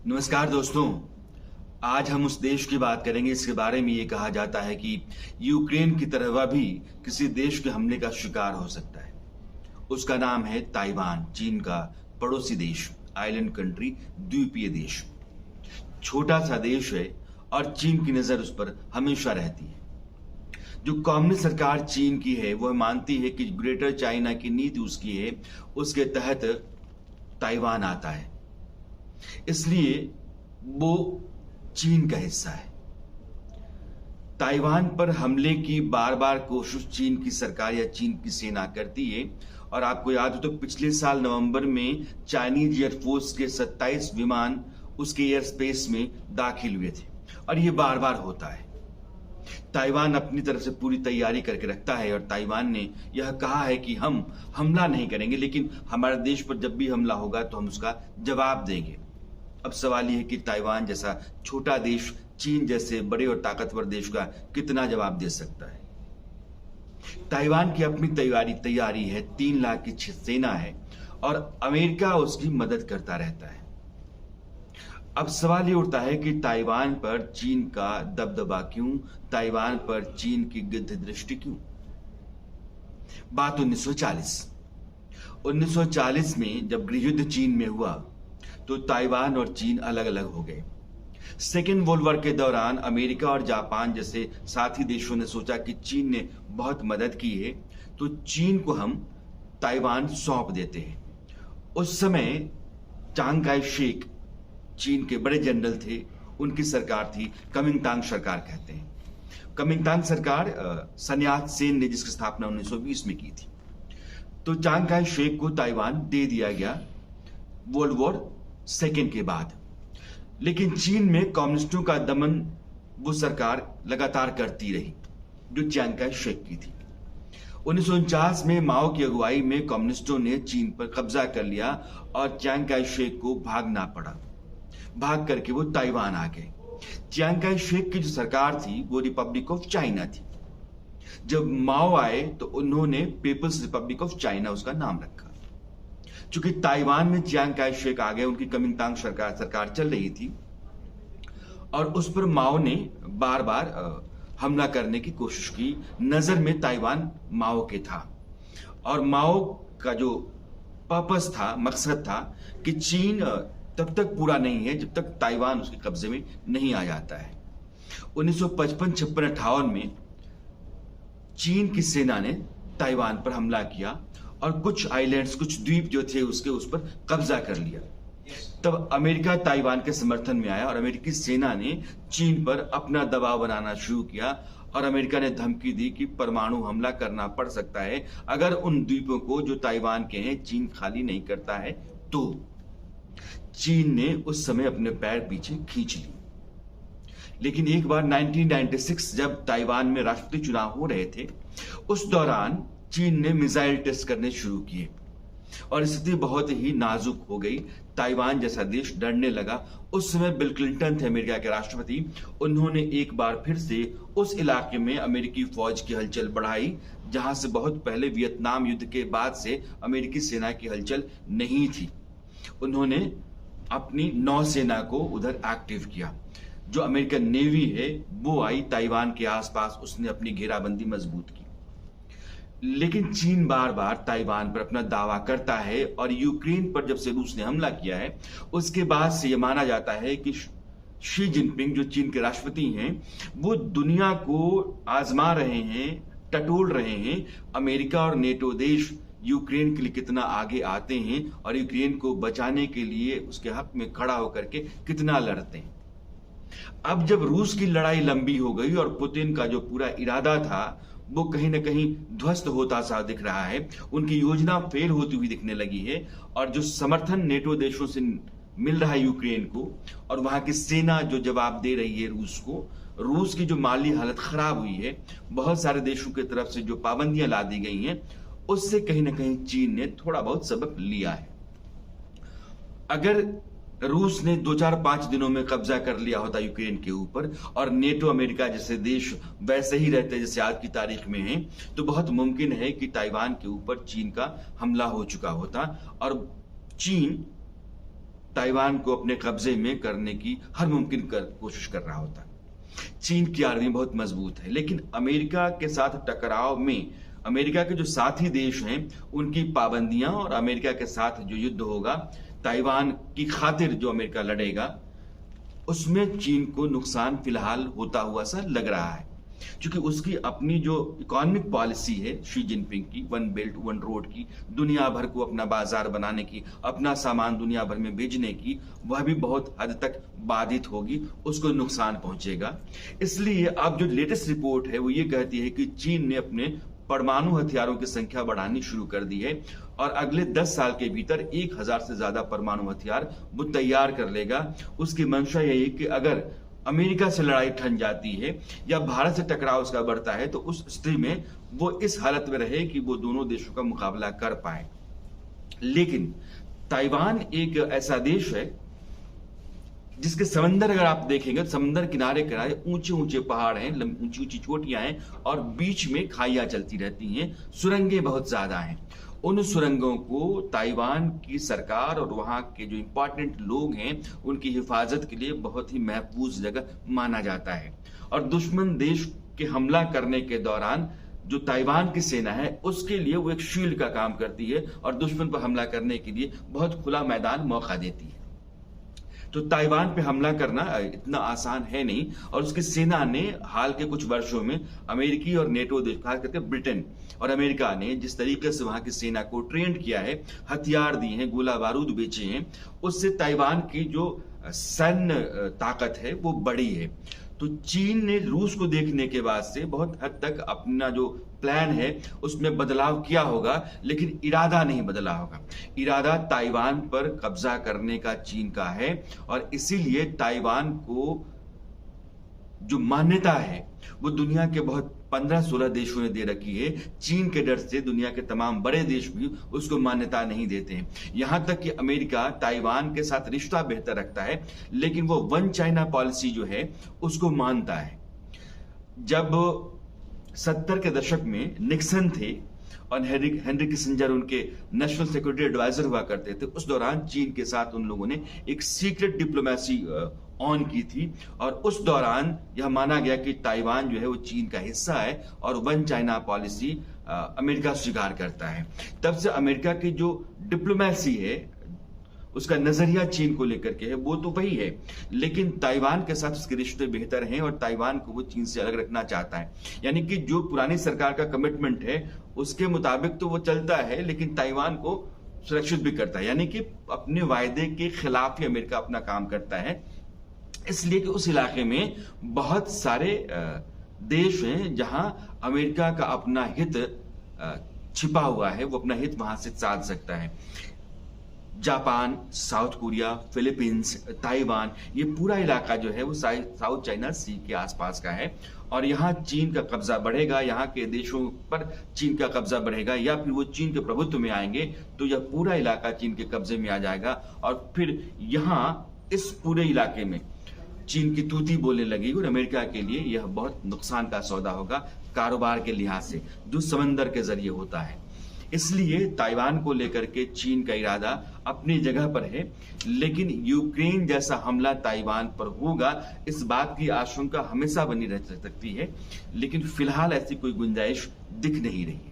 नमस्कार दोस्तों। आज हम उस देश की बात करेंगे इसके बारे में ये कहा जाता है कि यूक्रेन की तरह वह भी किसी देश के हमले का शिकार हो सकता है। उसका नाम है ताइवान, चीन का पड़ोसी देश, आइलैंड कंट्री, द्वीपीय देश। छोटा सा देश है और चीन की नजर उस पर हमेशा रहती है। जो कम्युनिस्ट सरकार चीन की है वह मानती है कि ग्रेटर चाइना की नीति उसकी है, उसके तहत ताइवान आता है, इसलिए वो चीन का हिस्सा है। ताइवान पर हमले की बार बार कोशिश चीन की सरकार या चीन की सेना करती है। और आपको याद हो तो पिछले साल नवंबर में चाइनीज एयरफोर्स के 27 विमान उसके एयर स्पेस में दाखिल हुए थे और ये बार बार होता है। ताइवान अपनी तरफ से पूरी तैयारी करके रखता है और ताइवान ने यह कहा है कि हम हमला नहीं करेंगे, लेकिन हमारे देश पर जब भी हमला होगा तो हम उसका जवाब देंगे। अब सवाल यह है कि ताइवान जैसा छोटा देश चीन जैसे बड़े और ताकतवर देश का कितना जवाब दे सकता है। ताइवान की अपनी तैयारी है, 3 लाख की सेना है और अमेरिका उसकी मदद करता रहता है। अब सवाल ये उठता है कि ताइवान पर चीन का दबदबा क्यों, ताइवान पर चीन की गिद्ध दृष्टि क्यों। बात 1940 में जब गृहयुद्ध चीन में हुआ तो ताइवान और चीन अलग अलग हो गए। सेकेंड वर्ल्ड वॉर के दौरान अमेरिका और जापान जैसे साथी देशों ने सोचा कि चीन ने बहुत मदद की है तो चीन को हम ताइवान सौंप देते हैं। उस समय चांग काई शेक चीन के बड़े जनरल थे, उनकी सरकार थी, कमिंगतांग सरकार कहते हैं। कमिंगतांग सरकार सन्यात सेन ने जिसकी स्थापना 1920 में की थी। तो चांग काई शेक को ताइवान दे दिया गया वर्ल्ड वॉर सेकेंड के बाद। लेकिन चीन में कम्युनिस्टों का दमन वो सरकार लगातार करती रही जो चियांग काई शेक की थी। 1949 में माओ की अगुवाई में कम्युनिस्टों ने चीन पर कब्जा कर लिया और चियांग काई शेक को भागना पड़ा। भाग करके वो ताइवान आ गए। चियांग काई शेक की जो सरकार थी वो रिपब्लिक ऑफ चाइना थी। जब माओ आए तो उन्होंने पीपल्स रिपब्लिक ऑफ चाइना उसका नाम रखा। चूंकि ताइवान में चियांग काई शेक आ गए, उनकी कमिंगतांग सरकार चल रही थी और उस पर माओ ने बार बार हमला करने की कोशिश की। नजर में ताइवान माओ के था और माओ का जो पर्पस था, मकसद था कि चीन तब तक पूरा नहीं है जब तक ताइवान उसके कब्जे में नहीं आ जाता है। 1955, 56, 58 में चीन की सेना ने ताइवान पर हमला किया और कुछ आइलैंड्स, कुछ द्वीप जो थे उसके उस पर कब्जा कर लिया। तब अमेरिका ताइवान के समर्थन में आया और अमेरिकी सेना ने चीन पर अपना दबाव बनाना शुरू किया और अमेरिका ने धमकी दी कि परमाणु हमला करना पड़ सकता है अगर उन द्वीपों को जो ताइवान के हैं चीन खाली नहीं करता है तो। चीन ने उस समय अपने पैर पीछे खींच लिए। लेकिन एक बार 1996 जब ताइवान में राष्ट्रपति चुनाव हो रहे थे उस दौरान चीन ने मिसाइल टेस्ट करने शुरू किए और स्थिति बहुत ही नाजुक हो गई। ताइवान जैसा देश डरने लगा। उस समय बिल क्लिंटन थे अमेरिका के राष्ट्रपति। उन्होंने एक बार फिर से उस इलाके में अमेरिकी फौज की हलचल बढ़ाई जहां से बहुत पहले वियतनाम युद्ध के बाद से अमेरिकी सेना की हलचल नहीं थी। उन्होंने अपनी नौसेना को उधर एक्टिव किया। जो अमेरिकन नेवी है वो आई ताइवान के आसपास, उसने अपनी घेराबंदी मजबूत की। लेकिन चीन बार बार ताइवान पर अपना दावा करता है और यूक्रेन पर जब से रूस ने हमला किया है उसके बाद से यह माना जाता है कि शी जिनपिंग जो चीन के राष्ट्रपति हैं वो दुनिया को आजमा रहे हैं, टटोल रहे हैं अमेरिका और नेटो देश यूक्रेन के लिए कितना आगे आते हैं और यूक्रेन को बचाने के लिए उसके हक में खड़ा होकर के कितना लड़ते हैं। अब जब रूस की लड़ाई लंबी हो गई और पुतिन का जो पूरा इरादा था वो कहीं ना कहीं ध्वस्त होता सा दिख रहा है, उनकी योजना फेल होती हुई दिखने लगी है और जो समर्थन नेटो देशों से मिल रहा है यूक्रेन को और वहां की सेना जो जवाब दे रही है रूस को, रूस की जो माली हालत खराब हुई है, बहुत सारे देशों की तरफ से जो पाबंदियां ला दी गई हैं, उससे कहीं ना कहीं चीन ने थोड़ा बहुत सबक लिया है। अगर रूस ने 2-4-5 दिनों में कब्जा कर लिया होता यूक्रेन के ऊपर और नेटो अमेरिका जैसे देश वैसे ही रहते जैसे आज की तारीख में हैं, तो बहुत मुमकिन है कि ताइवान के ऊपर चीन का हमला हो चुका होता और चीन ताइवान को अपने कब्जे में करने की हर मुमकिन कोशिश कर रहा होता। चीन की आर्मी बहुत मजबूत है, लेकिन अमेरिका के साथ टकराव में अमेरिका के जो साथी देश हैं उनकी पाबंदियां और अमेरिका के साथ जो युद्ध होगा ताइवान की खातिर जो अमेरिका लड़ेगा उसमें चीन को नुकसान फिलहाल होता हुआ सा लग रहा है, क्योंकि उसकी अपनी जो इकोनॉमिक पॉलिसी है शी जिनपिंग की, वन बेल्ट वन रोड की, दुनिया भर को अपना बाजार बनाने की, अपना सामान दुनिया भर में भेजने की, वह भी बहुत हद तक बाधित होगी, उसको नुकसान पहुंचेगा। इसलिए अब जो लेटेस्ट रिपोर्ट है वो ये कहती है कि चीन ने अपने परमाणु हथियारों की संख्या बढ़ानी शुरू कर दी है और अगले 10 साल के भीतर 1000 से ज्यादा परमाणु हथियार वो तैयार कर लेगा। उसकी मंशा यही कि अगर अमेरिका से लड़ाई ठन जाती है या भारत से टकराव उसका बढ़ता है तो उस स्थिति में वो इस हालत में रहे कि वो दोनों देशों का मुकाबला कर पाए। लेकिन ताइवान एक ऐसा देश है जिसके समंदर अगर आप देखेंगे तो समंदर किनारे किनारे ऊंचे ऊंचे पहाड़ हैं, ऊंची ऊंची चोटियां हैं और बीच में खाइयां चलती रहती हैं, सुरंगें बहुत ज्यादा हैं। उन सुरंगों को ताइवान की सरकार और वहां के जो इंपॉर्टेंट लोग हैं उनकी हिफाजत के लिए बहुत ही महफूज जगह माना जाता है। और दुश्मन देश के हमला करने के दौरान जो ताइवान की सेना है उसके लिए वो एक शील्ड का काम करती है और दुश्मन पर हमला करने के लिए बहुत खुला मैदान मौका देती है। तो ताइवान पे हमला करना इतना आसान है नहीं और उसकी सेना ने हाल के कुछ वर्षों में अमेरिकी और नेटो देश, खास करके ब्रिटेन और अमेरिका ने जिस तरीके से वहां की सेना को ट्रेंड किया है, हथियार दिए हैं, गोला बारूद बेचे हैं, उससे ताइवान की जो सैन्य ताकत है वो बढ़ी है। तो चीन ने रूस को देखने के बाद से बहुत हद तक अपना जो प्लान है उसमें बदलाव किया होगा, लेकिन इरादा नहीं बदला होगा। इरादा ताइवान पर कब्जा करने का चीन का है और इसीलिए ताइवान को जो मान्यता है वो दुनिया के बहुत 15-16 देशों ने दे रखी है। चीन के डर से दुनिया के तमाम बड़े देश भी उसको मान्यता नहीं देते हैं। यहां तक कि अमेरिका ताइवान के साथ रिश्ता बेहतर रखता है, लेकिन वो वन चाइना पॉलिसी जो है उसको मानता है। जब 70 के दशक में निक्सन थे और हेनरी किसिंजर उनके नेशनल सिक्योरिटी एडवाइजर हुआ करते थे, उस दौरान चीन के साथ उन लोगों ने एक सीक्रेट डिप्लोमेसी ऑन की थी और उस दौरान यह माना गया कि ताइवान जो है वो चीन का हिस्सा है और वन चाइना पॉलिसी अमेरिका स्वीकार करता है। तब से अमेरिका की जो डिप्लोमेसी है उसका नजरिया चीन को लेकर के है वो तो वही है, लेकिन ताइवान के साथ उसके रिश्ते बेहतर हैं और ताइवान को वो चीन से अलग रखना चाहता है। यानी कि जो पुरानी सरकार का कमिटमेंट है उसके मुताबिक तो वो चलता है, लेकिन ताइवान को सुरक्षित भी करता है। यानी कि अपने वायदे के खिलाफ ही अमेरिका अपना काम करता है, इसलिए कि उस इलाके में बहुत सारे देश हैं जहां अमेरिका का अपना हित छिपा हुआ है, वो अपना हित वहां से साध सकता है। Japan, south Korea, Philippines, Taiwan, ये पूरा इलाका जो है वो साउथ चाइना सी के आसपास का है और यहाँ चीन का कब्जा बढ़ेगा, यहाँ के देशों पर चीन का कब्जा बढ़ेगा या फिर वो चीन के प्रभुत्व में आएंगे तो यह पूरा इलाका चीन के कब्जे में आ जाएगा और फिर यहाँ इस पूरे इलाके में चीन की तूती बोलने लगेगी और अमेरिका के लिए यह बहुत नुकसान का सौदा होगा कारोबार के लिहाज से, जो समंदर के जरिए होता है। इसलिए ताइवान को लेकर के चीन का इरादा अपनी जगह पर है, लेकिन यूक्रेन जैसा हमला ताइवान पर होगा इस बात की आशंका हमेशा बनी रह सकती है, लेकिन फिलहाल ऐसी कोई गुंजाइश दिख नहीं रही है।